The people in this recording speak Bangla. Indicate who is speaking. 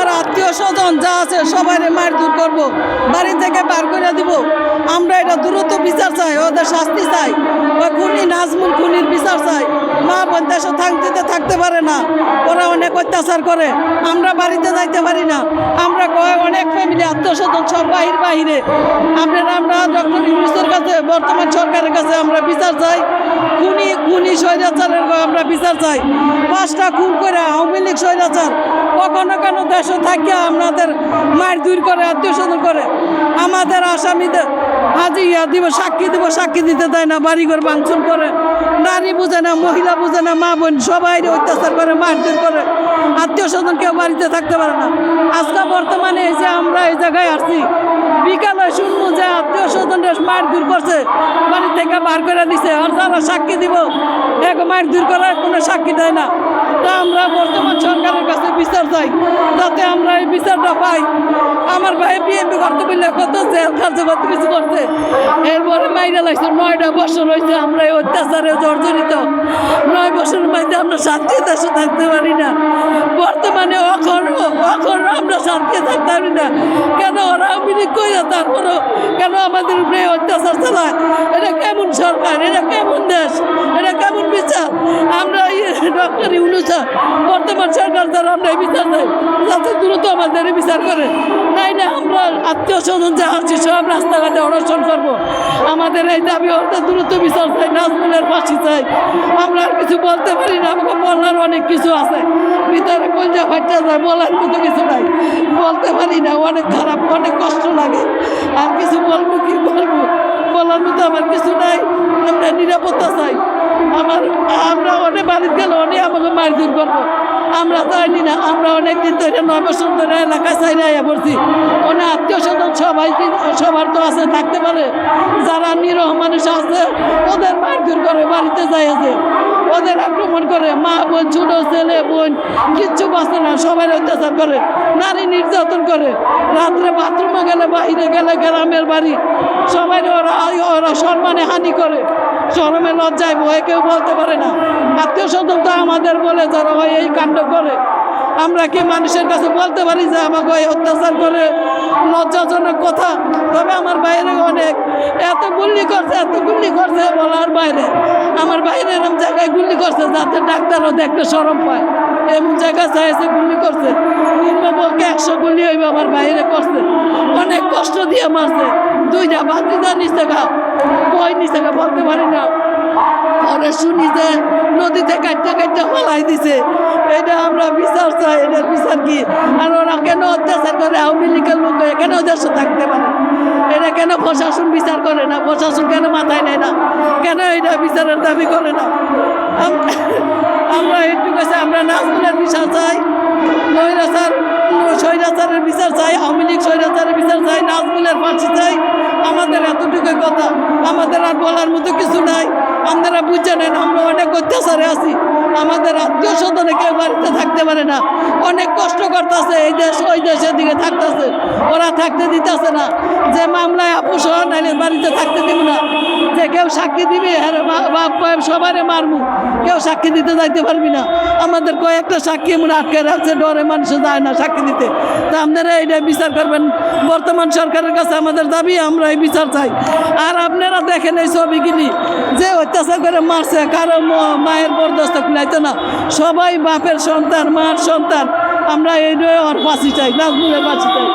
Speaker 1: ওর আত্মীয় স্বজন যা আছে সবাই মারধর করব, বাড়ি থেকে বার করে দিব। আমরা এটা দ্রুত বিচার চাই, ওদের শাস্তি চাই। ওই খুনি নাজমুল খুনির বিচার চাই। মা বোন দেশে থাকতে পারে না, ওরা অনেক অত্যাচার করে, আমরা বাড়িতে যাইতে পারি না। আমরা অনেক ফ্যামিলি আত্মীয় স্বজন সব বাহিরে। আমরা ডক্টর ইউনূসের কাছে, বর্তমান সরকারের কাছে আমরা বিচার চাই। খুনি স্বৈরাচারের আমরা বিচার চাই। 5টা খুন করে আওয়ামী লীগ স্বৈরাচার কখনো কেন দেশে থাকিয়া আমাদের মারধর করে, আত্মীয় স্বজন করে। আমাদের আসামিদের সাক্ষী দিতে দেয় না, বাড়িঘর ভাঙচুর করে। নারী বুঝে না, মহিলা বুঝে না, মা বোন সবাই অত্যাচার করে, মারধর করে। আত্মীয় স্বজন কেউ বাড়িতে থাকতে পারে না। আজকে বর্তমানে এই যে আমরা এই জায়গায় আসছি, বিকালে শুনবো যে আত্মীয় স্বজনরা মারধর করছে, বাড়ি থেকে বার করে দিছে। আর যারা সাক্ষী দিব এক মারধর করে কোনো সাক্ষী দেয় না। তা আমরা বর্তমান সরকারের কাছে বিচার চাই, যাতে আমরা এই বিচারটা পাই। আমার ভাই বিএনপি করতে বললে কত জেল কার্য কত কিছু করছে, এরপরে মাইরা লাগছে। 9টা বছর হয়েছে আমরা এই অত্যাচারে জর্জরিত। 9 বছরের মধ্যে আমরা শান্তি দেশে থাকতে পারি না। বর্তমানে অখণ্ড আমরা শান্তি থাকতে পারি না। কেন ওরা মিলিক করে, তারপরও কেন আমাদের উপরে অত্যাচার চালায়? এটা কেমন সরকার? এটা কেমন দেশ? এটা কেমন বিচার? আমরা ডক্টর ইউনূস বর্তমান সরকার দ্বারা আমরা এই বিচার চাই, যাতে দ্রুত আমাদের বিচার করে। নাই না আমরা আত্মীয় স্বজন যা আছি সব রাস্তাঘাটে অনশন করবো। আমাদের এই দাবি হতে দ্রুত বিচার চাই, নাজমুলের ফাঁসি চাই। আমরা আর কিছু বলতে পারি না, আমাকে বলার অনেক কিছু আছে, ভিতরে কলজা ফাটা যায়, বলার মতো কিছু নাই, বলতে পারি না। অনেক খারাপ, অনেক কষ্ট লাগে। আর কিছু বলবো কি বলবো, বলার মতো আমার কিছু নাই। আমরা নিরাপত্তা চাই। আমরা অনেক বাড়িতে গেলে অনেক আমাকে মারধর করবো, আমরা চাইনি না। আমরা অনেকদিন ধরে 9 বছর ধরে এলাকায় চাইলে পড়ছি। অনেক আত্মীয় স্বজন সবার তো আছে, থাকতে পারে। যারা নিরহ মানুষ আছে ওদের মারধর করে, বাড়িতে যায় আছে, ওদের আক্রমণ করে। মা বোন, ছোট ছেলে বোন কিচ্ছু বাঁচে না, সবাই অত্যাচার করে, নারী নির্যাতন করে। রাত্রে বাথরুমে গেলে, বাহিরে গেলে, গ্রামের বাড়ি সবাই ওরা সম্মানে হানি করে, শরমে লজ্জায় ভয়ে কেউ বলতে পারে না। আত্মীয় স্বজন তো আমাদের বলে যারা হয় এই কাণ্ড করে। আমরা কি মানুষের কাছে বলতে পারি যে আমাকে অত্যাচার করে? লজ্জাজনক কথা। তবে আমার বাইরে অনেক এত গুল্লি করছে বলার বাইরে। আমার বাইরে এরকম জায়গায় গুল্লি করছে যাতে ডাক্তারও দেখতে শরম পায়, এমন জায়গায় চাইছে গুল্লি করছে। নিম্নপক্ষে 100 গুল্লি হইবে আমার বাইরে করছে, অনেক কষ্ট দিয়ে মারছে। 2টা বাতিদা নিচে নিচে বলতে পারি না। পরে শুনি যে নদীতে কাটতে ফেলাই দিছে। এটা আমরা বিচার চাই, এটার বিচার কি? আর ওরা কেন অত্যাচার করে? আওয়ামী লীগের লোক কেন দেশে থাকতে পারে? এটা কেন প্রশাসন বিচার করে না? প্রশাসন কেন মাথায় নেয় না? কেন এটা বিচারের দাবি করে না? আমরা একটু কাছে আমরা নাজমুলের বিচার চাই, স্বৈরাচারের বিচার চাই, আওয়ামী লীগ স্বৈরাচারের বিচার চাই, নাজমুলের ফাঁসি চাই। আমাদের এতটুকুই কথা, আমাদের আর বলার মতো কিছু নাই। আপনারা বুঝে নেন আমরা অনেক অত্যাচারে আছি। আমাদের আত্মীয় স্বজনে কেউ বাড়িতে থাকতে পারে না, অনেক কষ্ট করতেছে। এই দেশ ওই দেশের দিকে থাকতেছে, ওরা থাকতে দিতেছে না। যে মামলায় আপুস নাইলে বাড়িতে থাকতে দিব না। যে কেউ সাক্ষী দিবি সবারে মারবো, কেউ সাক্ষী দিতে যাইতে পারবি না। আমাদের কয়েকটা সাক্ষী এমন আটকে রাখছে, ডরে মানুষ যায় না সাক্ষী দিতে। তা আপনারা এইটা বিচার করবেন। বর্তমান সরকারের কাছে আমাদের দাবি, আমরা এই বিচার চাই। আর আপনারা দেখেন এই ছবিগুলি যে অত্যাচার করে মারছে, কারো মায়ের বরদস্ত খুলাইতো না, সবাই বাপের সন্তান, মার সন্তান। আমরা এই ফাঁসি চাই, নাজমুলের ফাঁসি চাই।